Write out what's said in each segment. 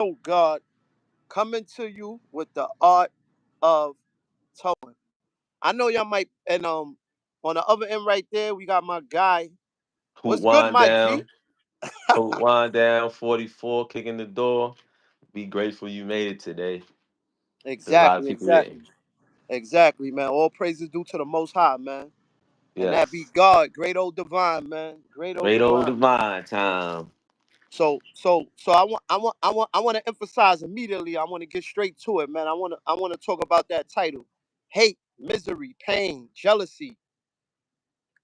Oh God, coming to you with the art of towing. I know y'all might, and on the other end right there, we got my guy. Hoot What's good, wind my G? down. Hoot wind down. 44 kicking the door. Be grateful you made it today. Because a lot of Exactly, people exactly, didn't. exactly, man. All praises due to the Most High, man, and that be Yes. God, great old divine, man, great old Great old divine. divine time. So I want to emphasize immediately. I want to get straight to it, man. I want to talk about that title: hate, misery, pain, jealousy.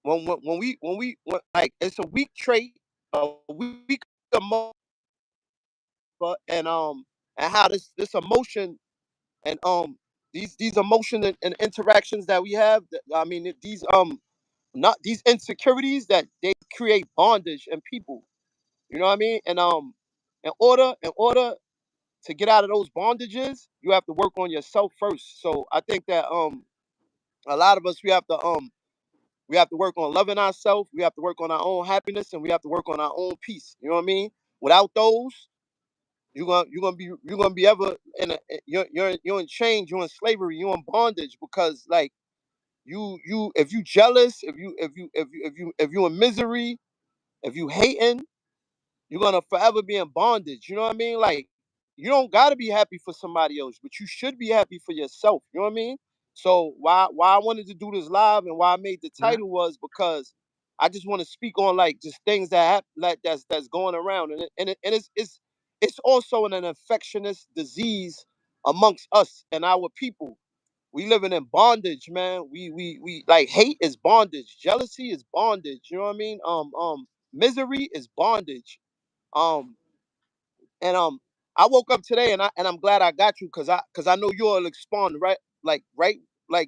When like it's a weak trait, a weak emotion, and how this emotion and these emotion and interactions that we have. I mean these not these insecurities that they create bondage in people. You know what I mean? And in order to get out of those bondages, you have to work on yourself first. So I think that a lot of us we have to work on loving ourselves, we have to work on our own happiness, and we have to work on our own peace. You know what I mean? Without those, you're gonna be ever in a you're in chains, you're in slavery, you're in bondage because like you if you jealous, if you in misery, if you hating, you're gonna forever be in bondage. You know what I mean? Like you don't gotta be happy for somebody else, but you should be happy for yourself. You know what I mean? So why I wanted to do this live and why I made the title was because I just want to speak on like just things that happen like that's going around and it's also an infectious disease amongst us and our people. We living in bondage, man. We like hate is bondage, jealousy is bondage. You know what I mean? Misery is bondage. Um, and I woke up today and I'm glad I got you because I know you'll expand right like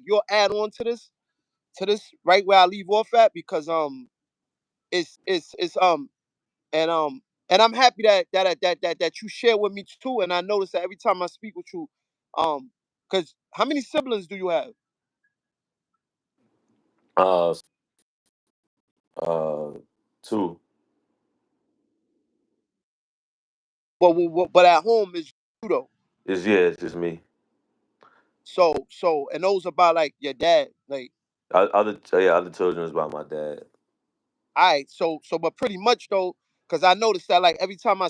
you'll add on to this right where I leave off at because it's and I'm happy that you share with me too and I notice that every time I speak with you um because how many siblings do you have? Uh, uh, Two. But at home is you though. It's just me. So and those about like your dad like Other children is by my dad. all right so but pretty much though because I noticed that like every time I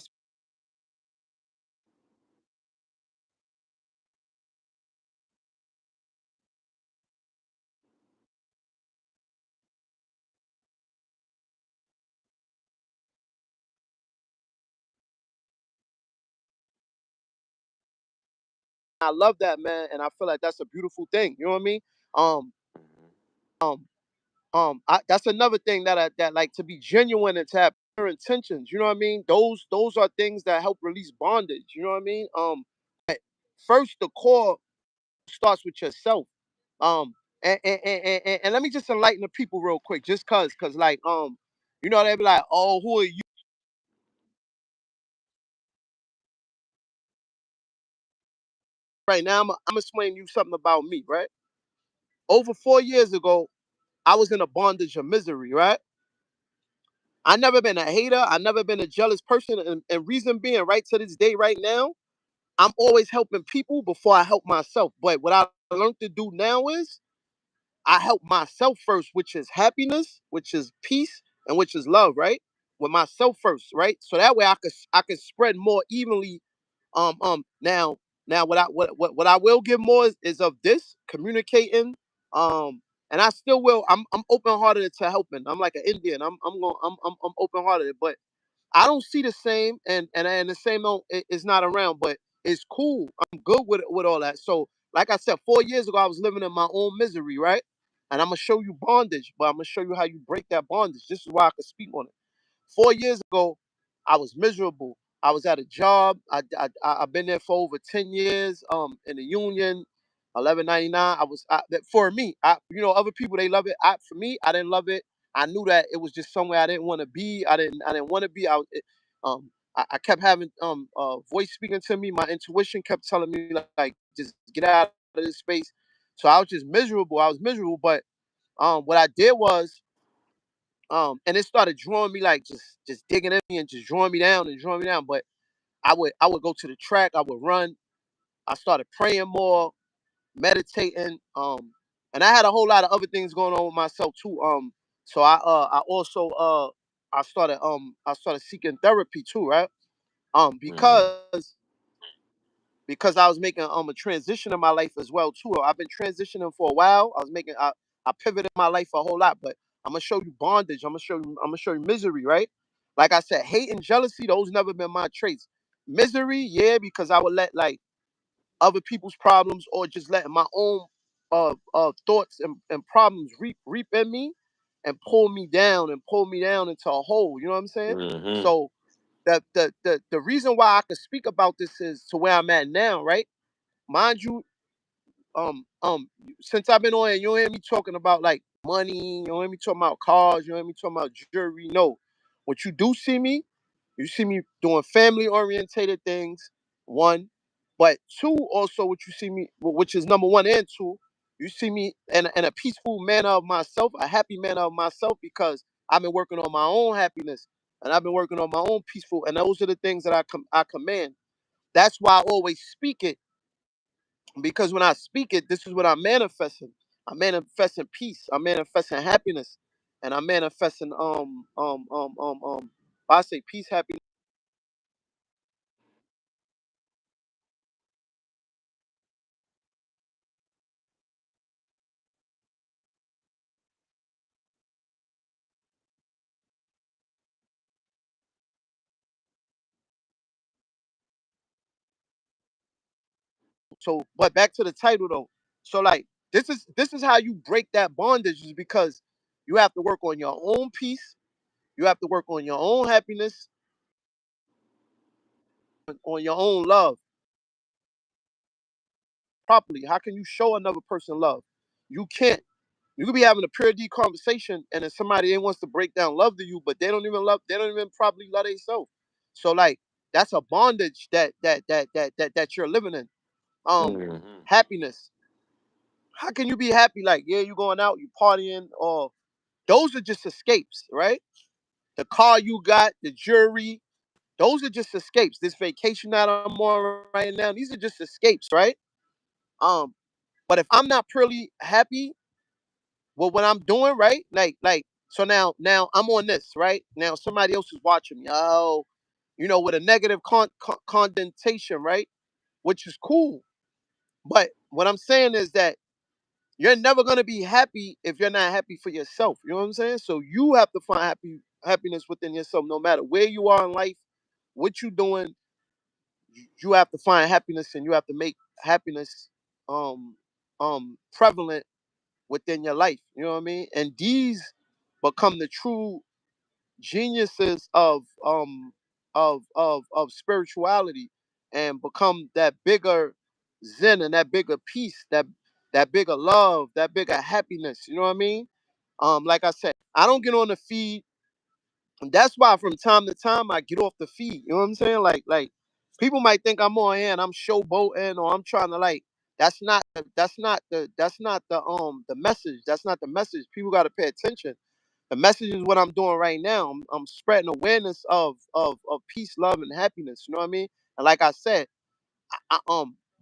love that, man, and I feel like that's a beautiful thing. You know what I mean? Um, Mhm. um, that's another thing that like to be genuine and to have pure intentions. You know what I mean? Those are things that help release bondage. You know what I mean? First the core starts with yourself. And let me just enlighten the people real quick, just cause like you know they be like, oh, who are you? Right now, I'm explaining you something about me. Right, over 4 years ago, I was in a bondage of misery. Right, I never been a hater. I never been a jealous person. And reason being, right to this day, right now, I'm always helping people before I help myself. But what I learned to do now is I help myself first, which is happiness, which is peace, and which is love, right? With myself first, right? So that way I could spread more evenly. Now what I will give more is of this communicating. Um and I still will. I'm open hearted to helping. I'm like an Indian. I'm open hearted, but I don't see the same, and the same is not around, but it's cool. I'm good with all that. So, like I said, 4 years ago, I was living in my own misery, right? And I'm gonna show you bondage, but I'm gonna show you how you break that bondage. This is why I can speak on it. 4 years ago, I was miserable. I was at a job. I've been there for over 10 years. In the union, 11.99. For me. Other people they love it. For me, I didn't love it. I knew that it was just somewhere I didn't want to be. I didn't want to be. I kept having voice speaking to me. My intuition kept telling me like just get out of this space. So I was just miserable. I was miserable. But what I did was and it started drawing me like just digging in me and just drawing me down and drawing me down. But I would go to the track. I would run. I started praying more, meditating. And I had a whole lot of other things going on with myself too. So I also I started seeking therapy too, right? Mm-hmm. Because I was making a transition in my life as well too. I've been transitioning for a while. I pivoted my life a whole lot, but I'm gonna show you bondage. I'm gonna show you misery, right? Like I said, hate and jealousy, those never been my traits. Misery, yeah, because I would let like other people's problems or just letting my own thoughts and problems reap in me and pull me down into a hole. You know what I'm saying? Mm-hmm. So the reason why I could speak about this is to where I'm at now, right? Mind you, um um since I've been on, you don't hear me talking about like money, you don't hear me talking about cars, you don't hear me talking about jewelry. No. What you do see me, you see me doing family orientated things, one. But two, also what you see me, which is number one and two, you see me in a peaceful manner of myself, a happy manner of myself, because I've been working on my own happiness and I've been working on my own peaceful, and those are the things that I command. That's why I always speak it, because when I speak it, this is what I'm manifesting. I'm manifesting peace. I'm manifesting happiness, and I'm manifesting I say peace, happiness. So, but back to the title though. So like this is how you break that bondage, is because you have to work on your own peace. You have to work on your own happiness, on your own love properly. How can you show another person love? You can't. You could be having a pure D conversation, and then somebody wants to break down love to you, but they don't even love. They don't even probably love themselves. So like that's a bondage that you're living in. Mm-hmm. Happiness. How can you be happy? Like, yeah, you going out, you partying, or those are just escapes, right? The car you got, the jewelry, those are just escapes. This vacation that I'm on right now, these are just escapes, right? Um, but if I'm not purely happy with what I'm doing, right? Like, so now I'm on this, right? Now somebody else is watching me. Oh, with a negative condentation, right? Which is cool. But what I'm saying is that you're never gonna be happy if you're not happy for yourself. You know what I'm saying? So you have to find happiness within yourself, no matter where you are in life, what you doing. You have to find happiness, and you have to make happiness um prevalent within your life. You know what I mean? And these become the true geniuses of spirituality, and become that bigger zen and that bigger peace, that bigger love, that bigger happiness. You know what I mean? Like I said, I don't get on the feed. And that's why from time to time I get off the feed. You know what I'm saying? Like people might think I'm on here and I'm showboating, or I'm trying to like. That's not the message. That's not the message. People got to pay attention. The message is what I'm doing right now. I'm spreading awareness of peace, love, and happiness. You know what I mean? And like I said,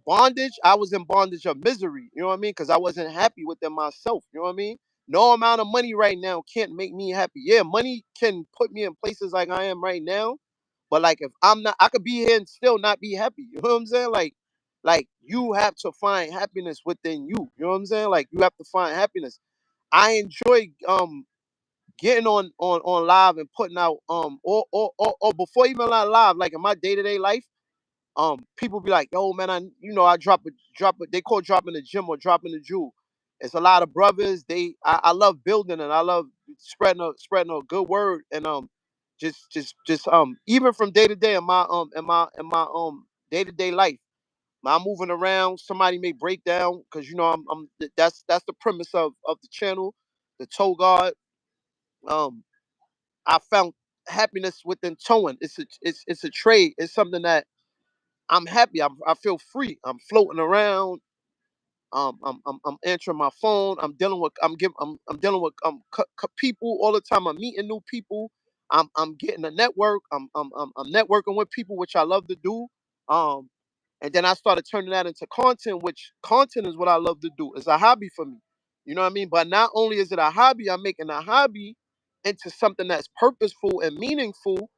bondage. I was in bondage of misery. You know what I mean? Because I wasn't happy within myself. You know what I mean? No amount of money right now can't make me happy. Yeah, money can put me in places like I am right now, but like if I'm not, I could be here and still not be happy. You know what I'm saying? Like you have to find happiness within you. You know what I'm saying? Like you have to find happiness. I enjoy getting on live and putting out or before even live, like in my day-to-day life, people be like, yo man, I drop a they call dropping the gym or dropping the jewel. It's a lot of brothers. I love building, and I love spreading a good word, and just even from day to day in my day-to-day life. I'm moving around, somebody may break down, because I'm that's the premise of the channel, the toe guard. um I found happiness within towing. It's a trade. It's something that I'm happy. I feel free. I'm floating around. I'm answering my phone. I'm dealing with people all the time. I'm meeting new people. I'm getting a network. I'm networking with people, which I love to do. Um, and then I started turning that into content, which content is what I love to do. It's a hobby for me. You know what I mean? But not only is it a hobby, I'm making a hobby into something that's purposeful and meaningful.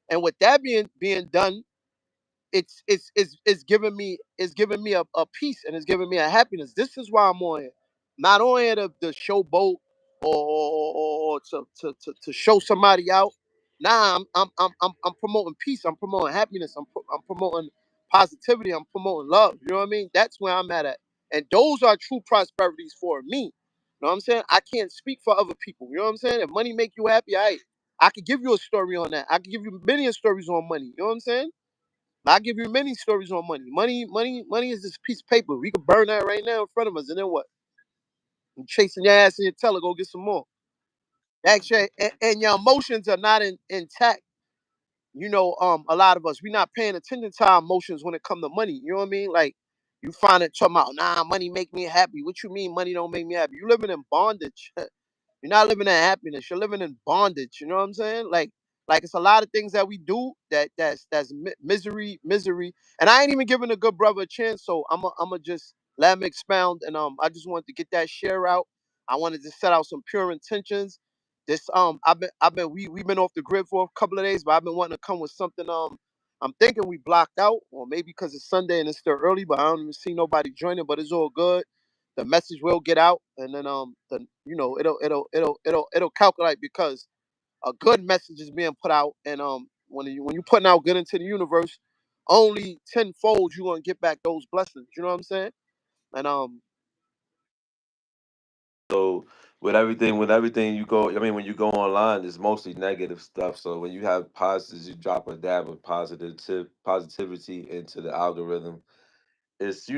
And with that being done, it's giving me a peace, and it's giving me a happiness. This is why I'm on here. Not on here to showboat or to show somebody out. Nah, I'm promoting peace. I'm promoting happiness. I'm promoting positivity. I'm promoting love. You know what I mean? That's where I'm at. And those are true prosperities for me. You know what I'm saying? I can't speak for other people. You know what I'm saying? If money make you happy, I could give you a story on that. I could give you many stories on money. You know what I'm saying? I give you many stories on money. Money is this piece of paper. We could burn that right now in front of us, and then what? You chasing your ass in your teller, go get some more. Actually, and your emotions are not intact. A lot of us we not paying attention to our emotions when it come to money. You know what I mean? Like you find it talking about, nah, money make me happy. What you mean money don't make me happy? You living in bondage. You're not living in happiness. You're living in bondage. You know what I'm saying? Like it's a lot of things that we do that's misery. And I ain't even giving a good brother a chance. So I'm gonna just let him expound. And I just wanted to get that share out. I wanted to set out some pure intentions. This I've been we've been off the grid for a couple of days, but I've been wanting to come with something. I'm thinking we blocked out, or maybe because it's Sunday and it's still early, but I don't even see nobody joining. But it's all good. The message will get out, and then it'll calculate, because a good message is being put out, and when you putting out good into the universe, only tenfold you're gonna get back those blessings. You know what I'm saying? And So with everything you go, I mean, when you go online, it's mostly negative stuff. So when you have positives, you drop a dab of positivity into the algorithm. It's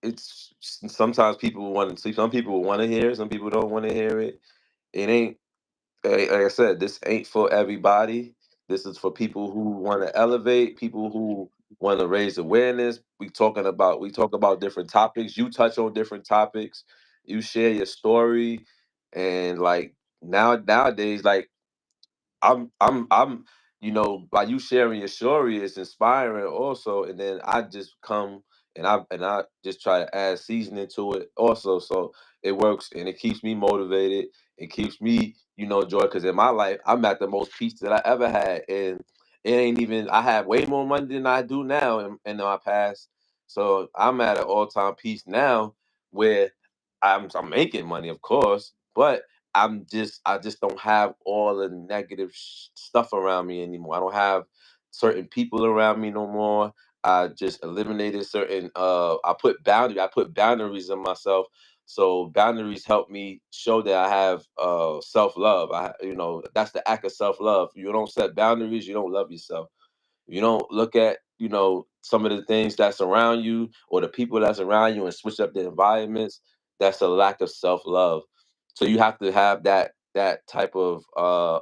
it's sometimes people want to see. Some people want to hear it. Some people don't want to hear it. It ain't like I said. This ain't for everybody. This is for people who want to elevate, people who want to raise awareness. We talk about different topics. You touch on different topics. You share your story, and like nowadays, like I'm by you sharing your story, it's inspiring also, and then I just come and I just try to add seasoning to it also, so it works and it keeps me motivated. It keeps me, joy, because in my life I'm at the most peace that I ever had, and it ain't even I have way more money than I do now in my past, so I'm at an all time peace now where I'm making money, of course, but I just don't have all the negative stuff around me anymore. I don't have certain people around me no more. I just eliminated certain I put boundaries in myself. So boundaries help me show that I have self-love. That's the act of self-love. You don't set boundaries, you don't love yourself. You don't look at, some of the things that's around you or the people that's around you and switch up the environments. That's a lack of self-love. So you have to have that type of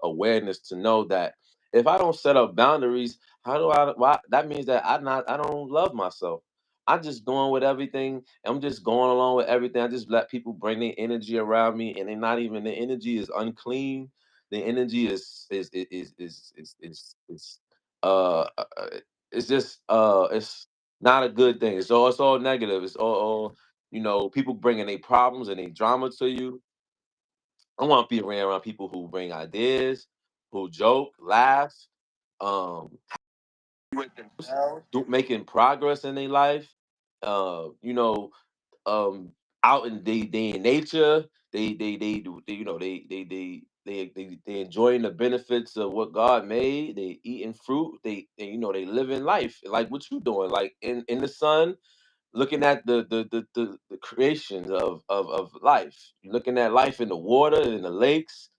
awareness to know that if I don't set up boundaries, how do I why that means that I don't love myself. I'm just going with everything. I'm just going along with everything. I just let people bring their energy around me, and they're not even the energy is unclean. The energy is it's just it's not a good thing. It's all negative. It's all people bringing their problems and their drama to you. I want to be around people who bring ideas, who joke, laugh, um, making progress in their life. Uh, you know, um out in they in nature. They do they enjoying the benefits of what God made. They eating fruit. They living life like what you doing, like in the sun, looking at the creations of life. You're looking at life in the water, in the lakes,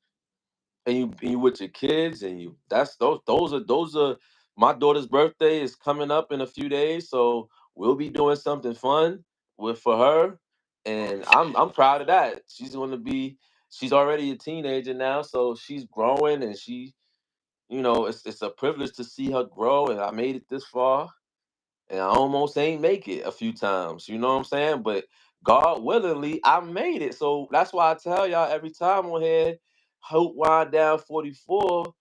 and you with your kids, and you that's those are my daughter's birthday is coming up in a few days, so we'll be doing something fun with for her, and I'm proud of that. She's already a teenager now, so she's growing, and it's a privilege to see her grow, and I made it this far, and I almost ain't make it a few times. You know what I'm saying? But God willingly, I made it. So that's why I tell y'all every time on here. Hope wind down 44,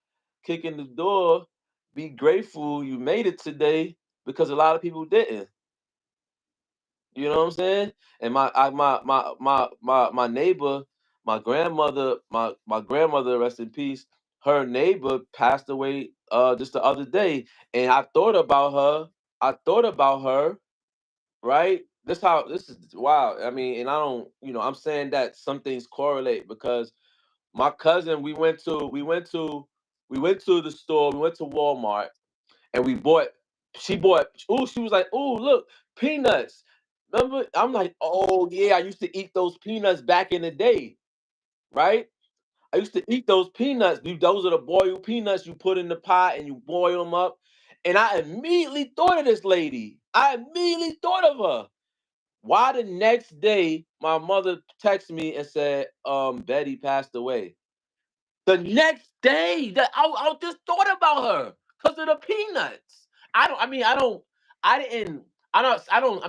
kicking the door. Be grateful you made it today because a lot of people didn't. You know what I'm saying? And my neighbor, my grandmother, rest in peace. Her neighbor passed away just the other day, and I thought about her. I thought about her. Right? This is wow. I mean, and I don't, I'm saying that some things correlate because my cousin, we went to the store, we went to Walmart, and she bought, oh, she was like, oh, look, peanuts. Remember? I'm like, oh yeah, I used to eat those peanuts back in the day, right? I used to eat those peanuts. Those are the boiled peanuts you put in the pot and you boil them up. And I immediately thought of this lady. I immediately thought of her. Why the next day my mother texted me and said, Betty passed away. The next day that I just thought about her because of the peanuts. I didn't, I'm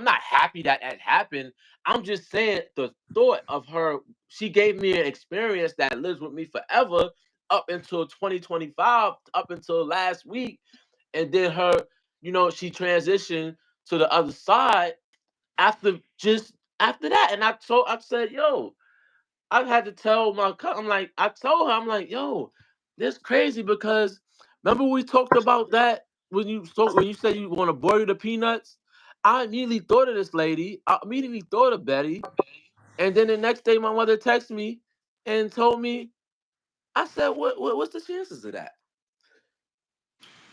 not happy that that happened. I'm just saying the thought of her, she gave me an experience that lives with me forever up until 2025, up until last week. And then she transitioned to the other side after that. And I said, yo, I had to tell I told her, I'm like, yo, this crazy because remember we talked about that when you said you want to boil the peanuts? I immediately thought of this lady. I immediately thought of Betty. And then the next day my mother texted me and told me, I said, what's the chances of that?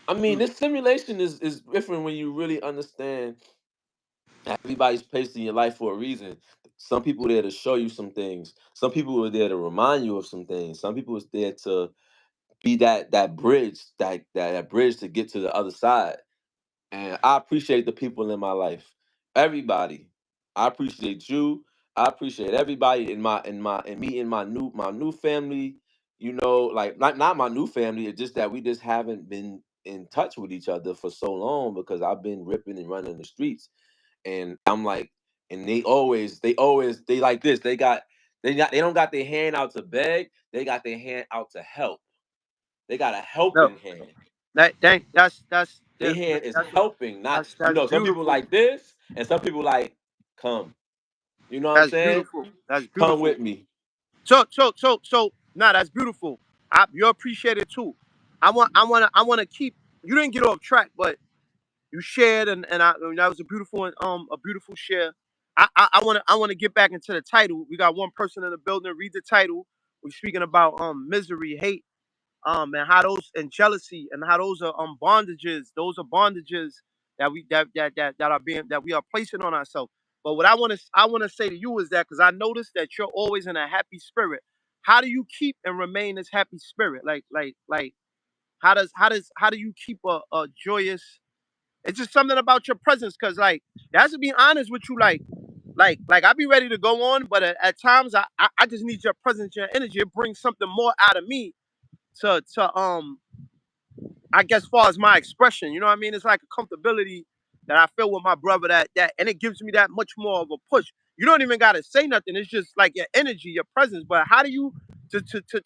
I mean, this simulation is different when you really understand everybody's placed in your life for a reason. Some people are there to show you some things. Some people are there to remind you of some things. Some people is there to be that bridge, that bridge to get to the other side. And I appreciate the people in my life. Everybody. I appreciate you. I appreciate everybody in me and my new family. Like not my new family. It's just that we just haven't been in touch with each other for so long because I've been ripping and running the streets. And I'm like, and they like this. They don't got their hand out to beg. They got their hand out to help. They got a No, helping hand. yeah, Their hand is that's helping, not that's some people beautiful. like this, and some people like come. You know what I'm That's saying? beautiful. That's Come beautiful. with me. Nah, that's beautiful. You appreciate it too. I wanna keep. You didn't get off track, but you shared, and that was a beautiful share. I wanna get back into the title. We got one person in the building. Read the title. We're speaking about misery, hate, and how those and jealousy and how those are bondages. Those are bondages that we are placing on ourselves. But what I want to say to you is that because I noticed that you're always in a happy spirit. How do you keep and remain this happy spirit? Like how do you keep a joyous? It's just something about your presence, cause like that's to be honest with you, like I be ready to go on, but at times I just need your presence, your energy. It brings something more out of me to I guess far as my expression, you know what I mean? It's like a comfortability that I feel with my brother that and it gives me that much more of a push. You don't even gotta say nothing. It's just like your energy, your presence. But how do you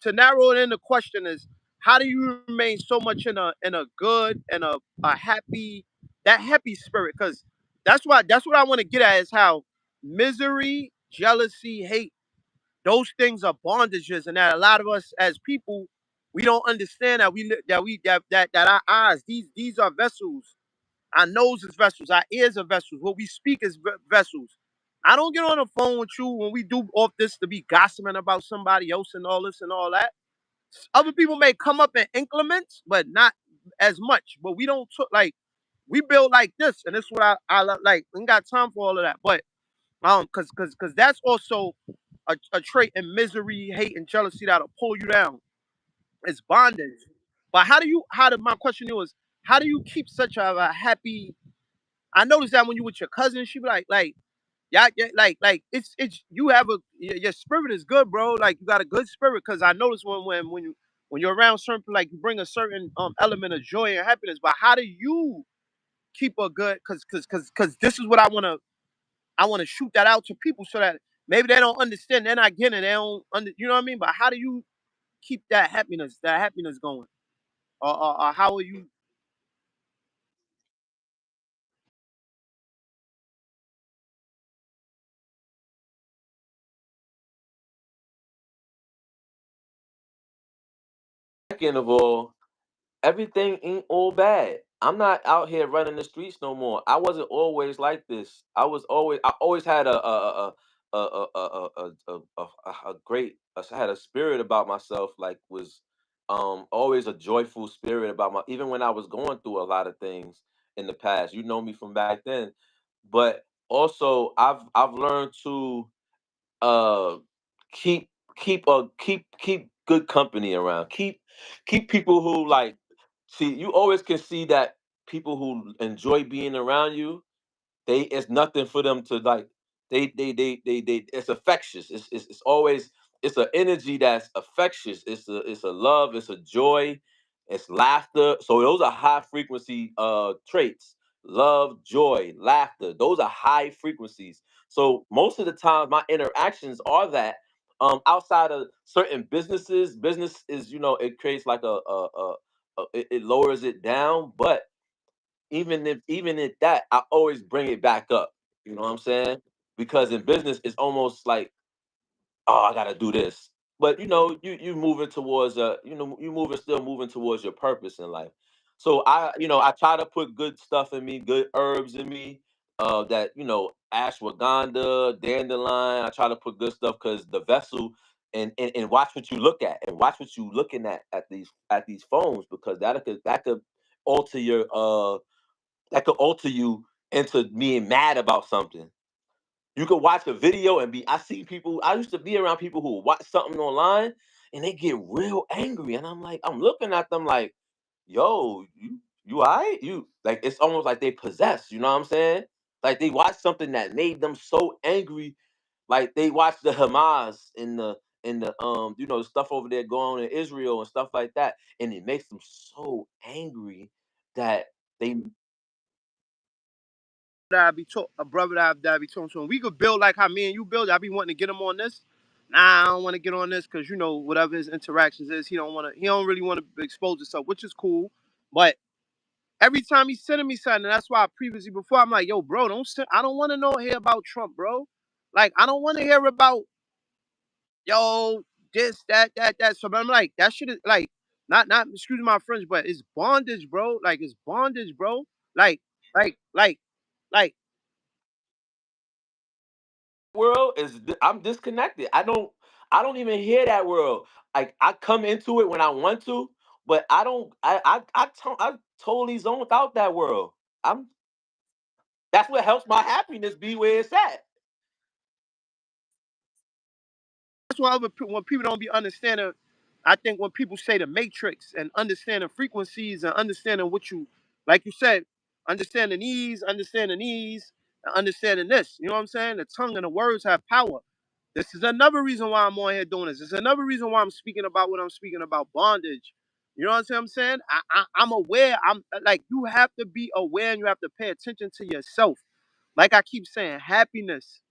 to narrow it in the question is how do you remain so much in a good and a happy that happy spirit? Because that's what I want to get at is how misery, jealousy, hate those things are bondages, and that a lot of us as people we don't understand that that our eyes these are vessels. Our nose is vessels. Our ears are vessels. What we speak is vessels. I don't get on the phone with you when we do off this to be gossiping about somebody else and all this and all that. Other people may come up in increments, but not as much. But we don't like we build like this, and this is what I like. We ain't got time for all of that, but because that's also a trait in misery, hate, and jealousy that'll pull you down. It's bondage. But my question to you is, how do you keep such a happy? I noticed that when you with your cousin, she be like, yeah, like it's you have your spirit is good, bro. Like you got a good spirit. Cause I noticed when you're around certain people, like you bring a certain element of joy and happiness. But how do you keep a good? Cause this is what I want to shoot that out to people so that maybe they don't understand. They're not getting it. They don't, you know what I mean? But how do you? keep that happiness going? Or how are you? Second of all, everything ain't all bad. I'm not out here running the streets no more. I wasn't always like this. I always had a great I had a spirit about myself, like was always a joyful spirit about my, even when I was going through a lot of things in the past. You know me from back then. But also I've learned to uh keep keep good company around. Keep people who like, see, you always can see that people who enjoy being around you, they, it's nothing for them to like, they it's infectious. It's always, it's an energy that's infectious. It's a love, it's a joy, it's laughter. So those are high frequency traits. Love, joy, laughter. Those are high frequencies. So most of the times my interactions are that, outside of certain businesses, business is, it creates like it lowers it down, but even if that, I always bring it back up. You know what I'm saying? Because in business, it's almost like, oh, I gotta do this. But you moving towards you moving still moving towards your purpose in life. So I try to put good stuff in me, good herbs in me. That ashwagandha, dandelion. I try to put good stuff because the vessel, and watch what you look at, and watch what you looking at these phones, because that could alter your that could alter you into being mad about something. You could watch a video and be. I see people. I used to be around people who watch something online and they get real angry, and I'm like, I'm looking at them like, yo, you alright? You like, it's almost like they possessed. You know what I'm saying? Like they watched something that made them so angry. Like they watched the Hamas the stuff over there going on in Israel and stuff like that, and it makes them so angry that they That I be a brother that I be talking to, and we could build like how me and you build. I be wanting to get him on this. Nah, I don't want to get on this because whatever his interactions is, he don't want to. He don't really want to expose himself, which is cool. But every time he's sending me something, and that's why I previously before I'm like, yo, bro, don't send. I don't want to hear about Trump, bro. Like I don't want to hear about yo this that. So I'm like, that shit is like not excuse my French, but it's bondage, bro. Like it's bondage, bro. Like like like like. world I'm disconnected. I don't even hear that world. Like I come into it when I want to, but I don't. I totally zone out that world. I'm. That's what helps my happiness be where it's at. That's why when people don't be understanding, I think when people say the matrix and understanding frequencies and understanding what you, like you said, understanding these, and understanding this. You know what I'm saying? The tongue and the words have power. This is another reason why I'm on here doing this. This is another reason why I'm speaking about what I'm speaking about, bondage. You know what I'm saying? I'm aware. I'm like, you have to be aware and you have to pay attention to yourself. Like I keep saying, happiness.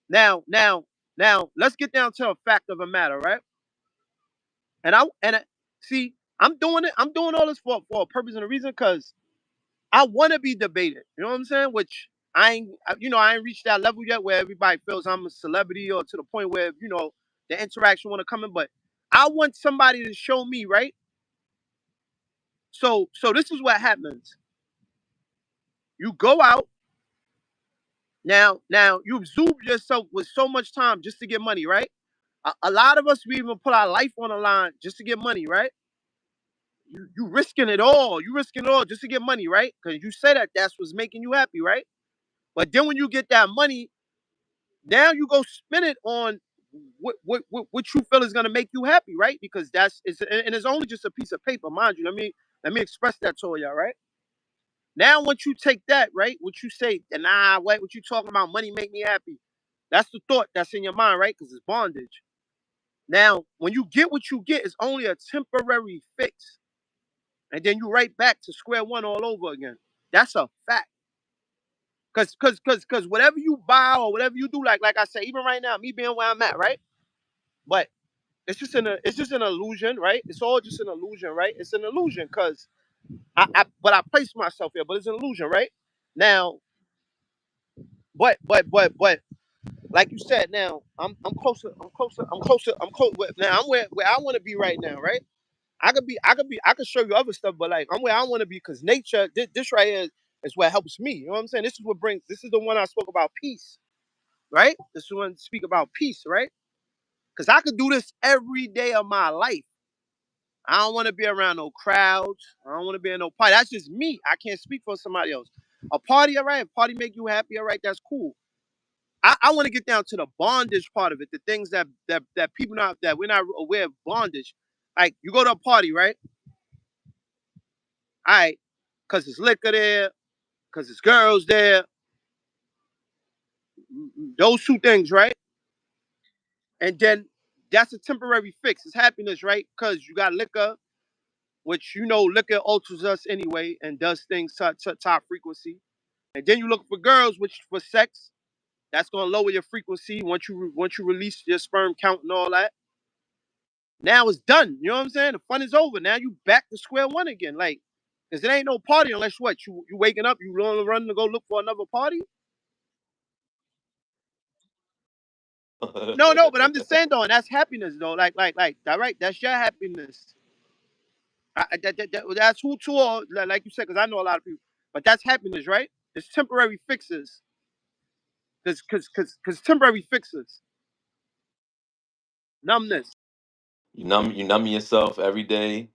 Now, now, now, let's get down to a fact of a matter, right? See, I'm doing it. I'm doing all this for a purpose and a reason, because I want to be debated. You know what I'm saying? Which I ain't reached that level yet where everybody feels I'm a celebrity, or to the point where the interaction want to come in. But I want somebody to show me, right? So this is what happens. You go out now. You absorb yourself with so much time just to get money, right? A lot of us, we even put our life on the line just to get money, right? You risking it all. You risking it all just to get money, right? Because you say that's what's making you happy, right? But then when you get that money, now you go spend it on what you feel is gonna make you happy, right? Because it's only just a piece of paper, mind you. Let me express that to y'all, right? Now once you take that, right, what you say, nah, what you talking about? Money make me happy. That's the thought that's in your mind, right? Because it's bondage. Now, when you get what you get, it's only a temporary fix. And then you right back to square one all over again. That's a fact. Cause whatever you buy or whatever you do, like I said, even right now, me being where I'm at, right? But it's just an illusion, right? It's all just an illusion, right? It's an illusion because but I placed myself here, but it's an illusion, right? Now, but like you said, now I'm close. Now I'm where I want to be right now, right? I could show you other stuff, but like I'm where I want to be because nature, this right here is what helps me. You know what I'm saying? This is the one I spoke about peace, right? This is the one speak about peace, right? Because I could do this every day of my life. I don't want to be around no crowds. I don't want to be in no party. That's just me. I can't speak for somebody else. A party, all right. A party make you happy, all right. That's cool. I want to get down to the bondage part of it. The things that people not that we're not aware of bondage. Like you go to a party, right? All right, because it's liquor there, because it's girls there. Those two things, right? And then that's a temporary fix. It's happiness, right? Because you got liquor, which you know liquor alters us anyway and does things to top frequency. And then you look for girls, which for sex, that's gonna lower your frequency once you release your sperm count and all that. Now it's done. You know what I'm saying? The fun is over. Now you back to square one again. Like, cause it ain't no party unless what you waking up, you running to go look for another party. No, but I'm just saying though, and that's happiness though. Like that, right? That's your happiness. That's who to all, like you said, because I know a lot of people. But that's happiness, right? It's temporary fixes. Cause temporary fixes. Numbness. You numb yourself every day,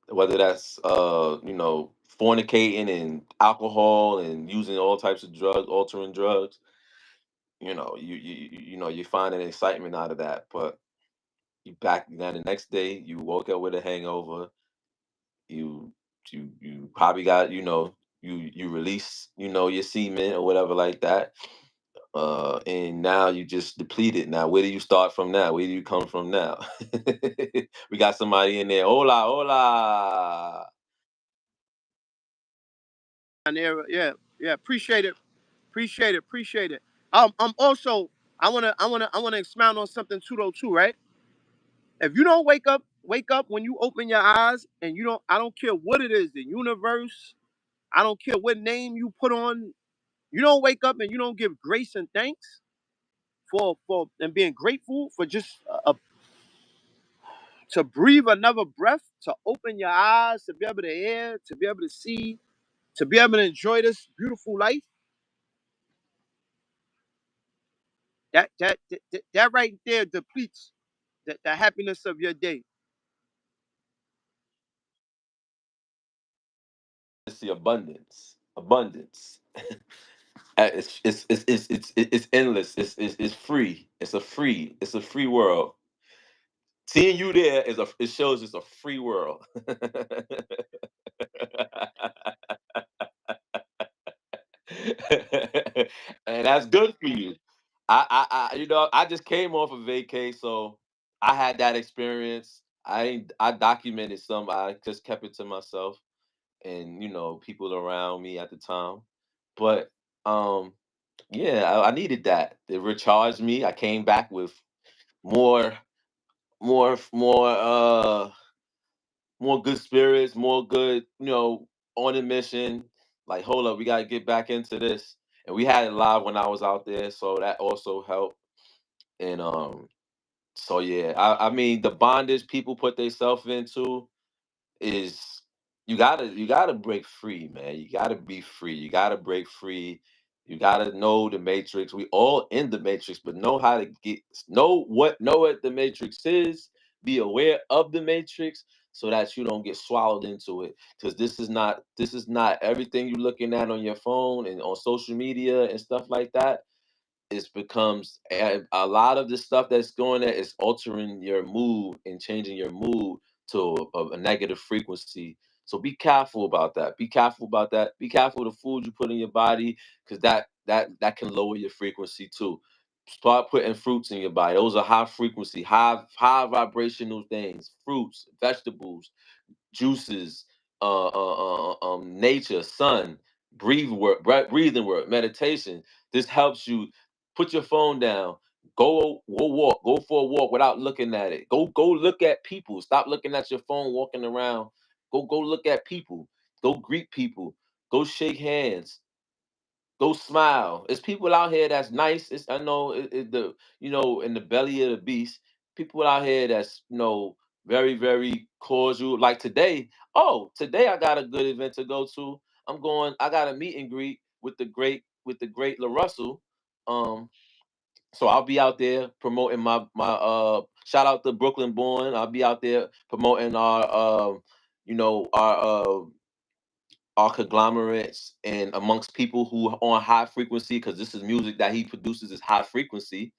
whether that's fornicating and alcohol and using all types of drugs, altering drugs. You're finding excitement out of that, but you back then the next day you woke up with a hangover. You you you probably got you release your semen or whatever like that. And now you just depleted. Now where do you start from now? Where do you come from now? We got somebody in there. Hola, hola. And there, yeah, yeah. Appreciate it. I'm also I wanna expound on something too though too, right? If you don't wake up when you open your eyes and you don't I don't care what it is, the universe, I don't care what name you put on, you don't wake up and you don't give grace and thanks for and being grateful for just to breathe another breath, to open your eyes, to be able to hear, to be able to see, to be able to enjoy this beautiful life. That right there depletes the happiness of your day. It's the abundance. It's endless. It's free. It's a free world. Seeing you there it shows it's a free world. And that's good for you. I just came off of vacay, so I had that experience. I documented some. I just kept it to myself, and people around me at the time. But yeah, I needed that. It recharged me. I came back with more, more good spirits, more good, on a mission. Like, hold up, we gotta get back into this. And we had it live when I was out there, so that also helped. And so yeah, I mean the bondage people put themselves into is you gotta break free, man. You gotta be free. You gotta break free. You gotta know the matrix. We all in the matrix, but know how to know what the matrix is. Be aware of the matrix so that you don't get swallowed into it. Because this is not everything you're looking at on your phone and on social media and stuff like that. It becomes a lot of the stuff that's going there is altering your mood and changing your mood to a negative frequency. So be careful about that. Be careful about that. Be careful of the food you put in your body because that can lower your frequency too. Start putting fruits in your body. Those are high frequency, high vibrational things. Fruits, vegetables, juices, nature, sun, breathing work, meditation. This helps you put your phone down. Go walk. Go for a walk without looking at it. Go look at people. Stop looking at your phone walking around. Go look at people. Go greet people. Go shake hands. Go smile. It's people out here that's nice. It's, I know the, in the belly of the beast, people out here that's, very, very cordial. Like today, today I got a good event to go to. I got a meet and greet with the great LaRussell. Um, so I'll be out there promoting my shout out to Brooklyn Born. I'll be out there promoting our conglomerates and amongst people who are on high frequency, because this is music that he produces is high frequency.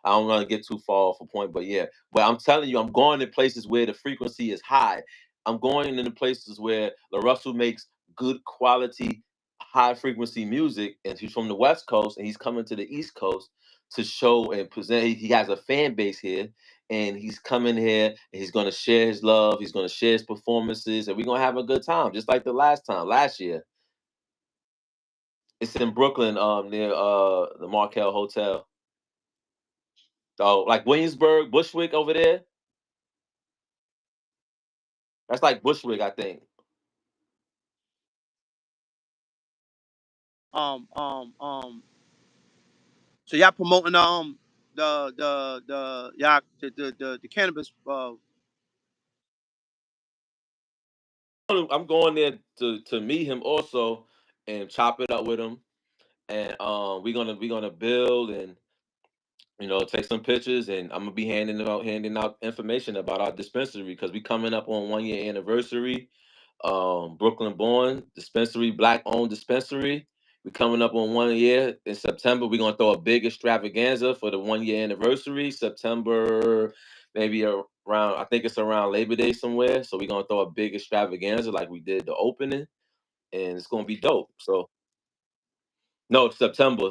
I don't want to get too far off a point, but yeah. But I'm telling you, I'm going to places where the frequency is high. I'm going into places where LaRussell makes good quality, high frequency music, and he's from the West Coast, and he's coming to the East Coast to show and present. He has a fan base here, and he's coming here, and he's going to share his love. He's going to share his performances, and we're going to have a good time, just like the last year. It's in Brooklyn, near the Markel Hotel. So like Williamsburg, Bushwick over there. That's like Bushwick, I think. Um, um, um. So y'all promoting the y'all the cannabis. I'm going there to meet him also and chop it up with him. And we're gonna build and take some pictures, and I'm gonna be handing out information about our dispensary because we coming up on 1 year anniversary. Brooklyn born dispensary, black owned dispensary. We coming up on 1 year in September. We're gonna throw a big extravaganza for the 1 year anniversary. September, maybe around, I think it's around Labor Day somewhere. So we're gonna throw a big extravaganza like we did the opening, and it's gonna be dope. So no, September.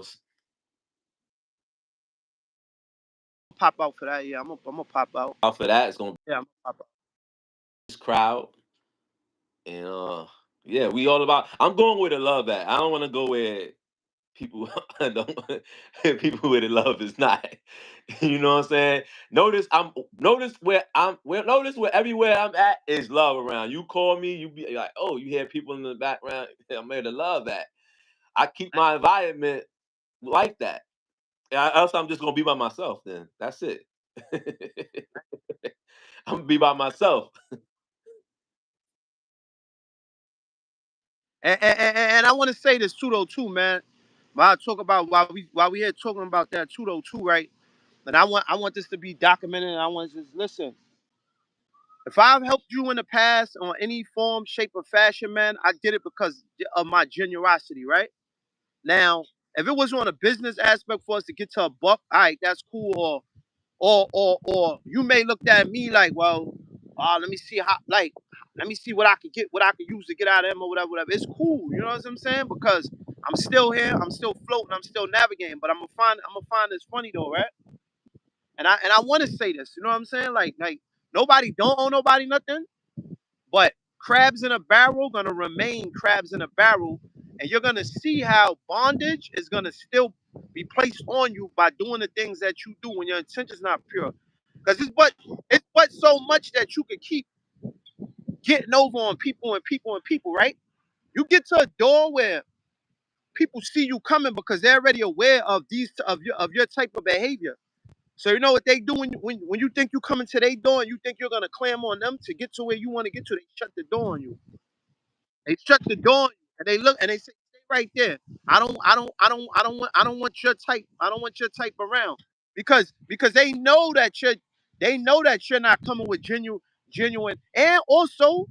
Pop out for that. Yeah, I'm gonna pop out. Out for that, it's gonna be Yeah, I'm gonna pop out. this crowd. And yeah, we all about. I'm going where the love at. I don't want to go where people don't people where the love is not. You know what I'm saying? Notice where everywhere I'm at is love around. You call me, you be like, oh, you hear people in the background. I'm where the love at. I keep my environment like that. Else I'm just gonna be by myself. Then that's it. I'm gonna be by myself. And I want to say this too, though, too, man. While I talk about while we here talking about that too, though, too, right? And I want this to be documented. And I want to just listen. If I've helped you in the past on any form, shape, or fashion, man, I did it because of my generosity, right? Now, if it was on a business aspect for us to get to a buck, all right, that's cool. Or you may look at me like, well, let me see how, like, let me see what I could get, what I could use to get out of him or whatever, whatever. It's cool, you know what I'm saying? Because I'm still here, I'm still floating, I'm still navigating. But I'm gonna find this funny though, right? And I want to say this, you know what I'm saying? Like nobody don't owe nobody nothing, but crabs in a barrel gonna remain crabs in a barrel, and you're gonna see how bondage is gonna still be placed on you by doing the things that you do when your intention's not pure. Because it's but so much that you can keep getting over on people and people and people, right? You get to a door where people see you coming because they're already aware of these of your type of behavior. So you know what they do when you think you coming to their door and you think you're gonna clam on them to get to where you want to get to, they shut the door on you. They shut the door on you and they look and they say, "Stay right there. I don't want your type. I don't want your type around." Because they know that you're not coming with genuine. And also,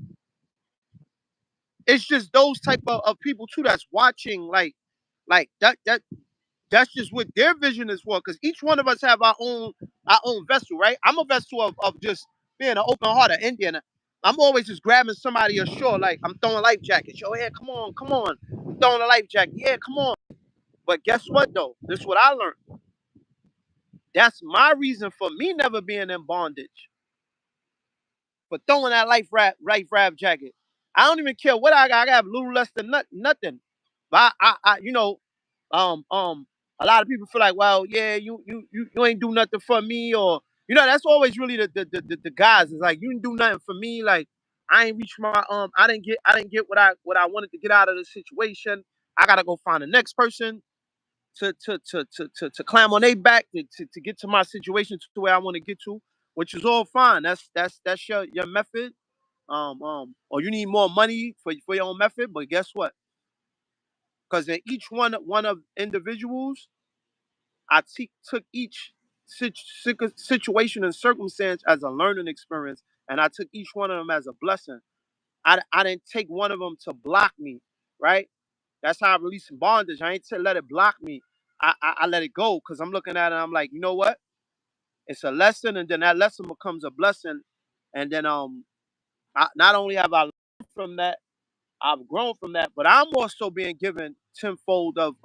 it's just those type of people too that's watching, like that's just what their vision is for. Because each one of us have our own vessel, right? I'm a vessel of just being an open heart, an Indian. I'm always just grabbing somebody ashore, like I'm throwing life jackets. Yo, yeah, come on, come on. I'm throwing a life jacket. Yeah, come on. But guess what though? This is what I learned. That's my reason for me never being in bondage, for throwing that life raft jacket. I don't even care what I got. I got a little less than nothing. But I, you know, um, um, A lot of people feel like, well, yeah, you ain't do nothing for me, or that's always really the guys. It's like, you didn't do nothing for me. Like, I ain't reached my I didn't get what I wanted to get out of the situation. I gotta go find the next person to climb on their back to get to my situation to where I want to get to, which is all fine. That's your method. Or you need more money for your own method. But guess what? Because in each one of individuals, took each situation and circumstance as a learning experience, and I took each one of them as a blessing. I didn't take one of them to block me, right? That's how I release bondage. I ain't to let it block me. I let it go because I'm looking at it. And I'm like, you know what? It's a lesson, and then that lesson becomes a blessing. And then not only have I learned from that, I've grown from that, but I'm also being given tenfold of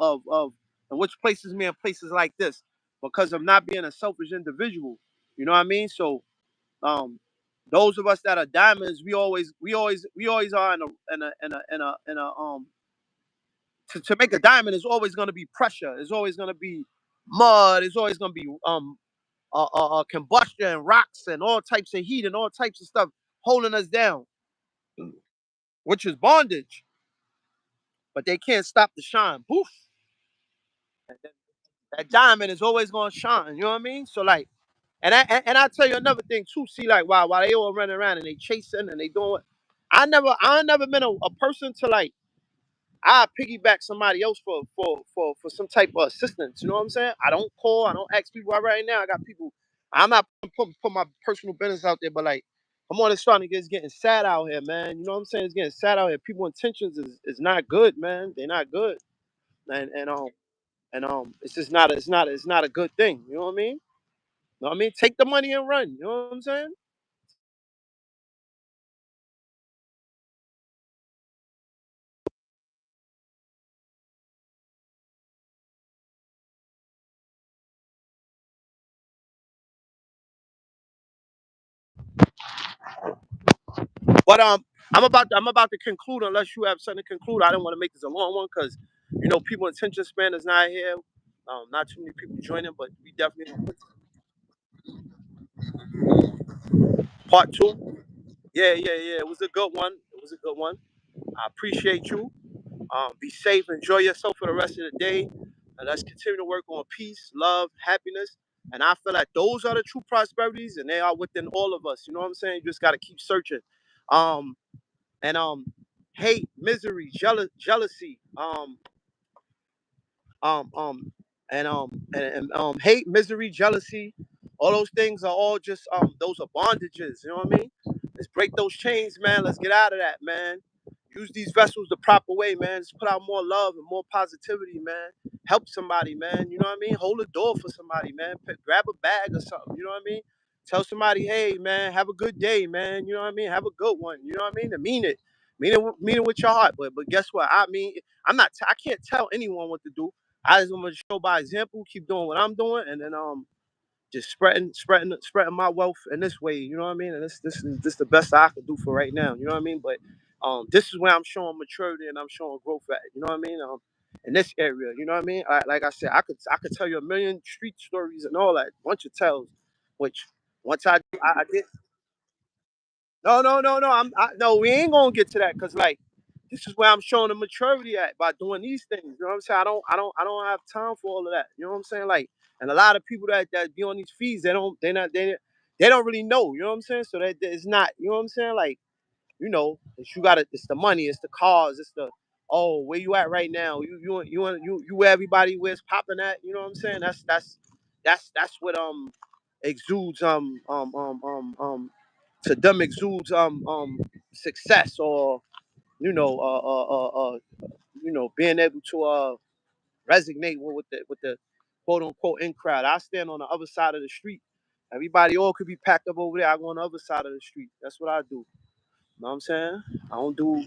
and which places me in places like this because of not being a selfish individual. You know what I mean? So um those of us that are diamonds, we always are in a to make a diamond is always gonna be pressure, it's always gonna be mud, it's always gonna be combustion and rocks and all types of heat and all types of stuff holding us down, which is bondage, but they can't stop the shine. Poof. That diamond is always gonna shine. You know what I mean? So like, and I tell you another thing too. See, like while they all running around and they chasing and they doing, I never been a person to like I piggyback somebody else for some type of assistance. You know what I'm saying? I don't call. I don't ask people. Right now, I got people. I'm not put my personal business out there, but like, I'm on this starting to get it's getting sad out here, man. You know what I'm saying? It's getting sad out here. People intentions is not good, man. They're not good, and it's just not it's not a good thing. You know what I mean? You know what I mean? Take the money and run. You know what I'm saying? But I'm about to conclude unless you have something to conclude. I don't want to make this a long one because people attention span is not here. Not too many people joining, but we definitely part two. Yeah, yeah, yeah. It was a good one. It was a good one. I appreciate you. Be safe. Enjoy yourself for the rest of the day. And let's continue to work on peace, love, happiness. And I feel like those are the true prosperities, and they are within all of us. You know what I'm saying? You just got to keep searching. Um, and hate, misery, jealousy, um um hate, misery, jealousy, all those things are all just those are bondages. You know what I mean? Let's break those chains, man. Let's get out of that, man. Use these vessels the proper way, man. Just put out more love and more positivity, man. Help somebody, man. You know what I mean? Hold a door for somebody, man. Grab a bag or something. You know what I mean? Tell somebody, hey, man, have a good day, man. You know what I mean? Have a good one. You know what I mean? To mean it. Mean it with your heart. But guess what? I mean, I can't tell anyone what to do. I just want to show by example, keep doing what I'm doing, and then just spreading my wealth in this way. You know what I mean? And this the best I could do for right now. You know what I mean? But this is where I'm showing maturity and I'm showing growth at. You know what I mean? In this area, you know what I mean? Like I said, I could tell you a million street stories and all that, bunch of tells, which once I did. No, no, no, no. No. We ain't gonna get to that because like this is where I'm showing the maturity at by doing these things. You know what I'm saying? I don't have time for all of that. You know what I'm saying? Like, and a lot of people that be on these feeds, they don't really know. You know what I'm saying? So that it's not. You know what I'm saying? Like, it's the money, it's the cars, it's the where you at right now? You where everybody where's popping at? You know what I'm saying? That's what exudes to them exudes success or you know being able to resonate with the quote unquote in crowd. I stand on the other side of the street. Everybody all could be packed up over there. I go on the other side of the street. That's what I do. You know what I'm saying? I don't do